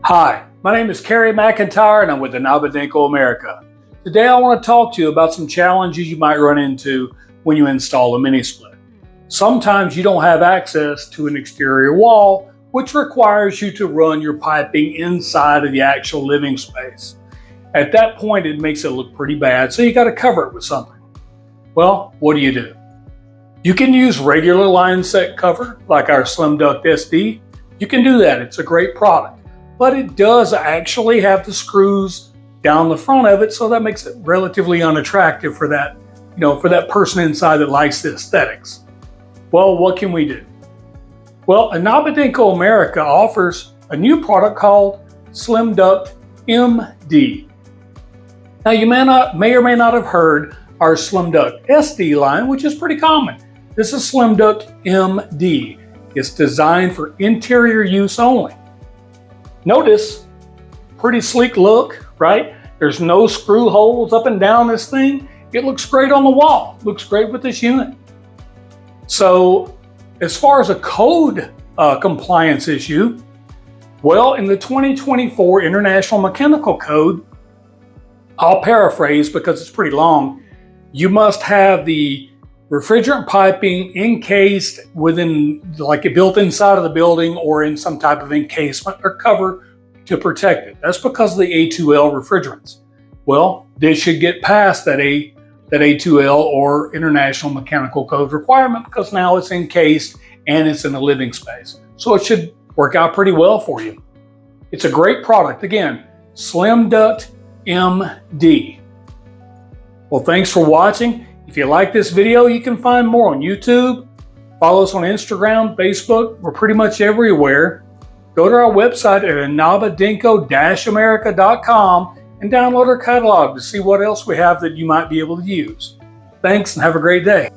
Hi, my name is Kerry McIntyre and I'm with Nabadenko America. Today I want to talk to you about some challenges you might run into when you install a mini split. Sometimes you don't have access to an exterior wall, which requires you to run your piping inside of the actual living space. At that point, it makes it look pretty bad, so you got to cover it with something. Well, what do? You can use regular line set cover like our Slimduct SD. You can do that, it's a great product. But it does actually have the screws down the front of it, so that makes it relatively unattractive for that, for that person inside that likes the aesthetics. Well, what can we do? Well, Nabadenko America offers a new product called Slimduct MD. Now, you may or may not have heard our Slimduct SD line, which is pretty common. This is Slimduct MD. It's designed for interior use only. Notice, pretty sleek look, right? There's no screw holes up and down this thing. It looks great on the wall. Looks great with this unit. So, as far as a code compliance issue, well, in the 2024 International Mechanical Code, I'll paraphrase because it's pretty long, you must have the refrigerant piping encased within, like built inside of the building or in some type of encasement or cover to protect it. That's because of the A2L refrigerants. Well, this should get past that A2L or International Mechanical Code requirement because now it's encased and it's in a living space. So it should work out pretty well for you. It's a great product. Again, Slimduct MD. Well, thanks for watching. If you like this video, you can find more on YouTube. Follow us on Instagram, Facebook. We're pretty much everywhere. Go to our website at nabadenko-america.com and download our catalog to see what else we have that you might be able to use. Thanks and have a great day.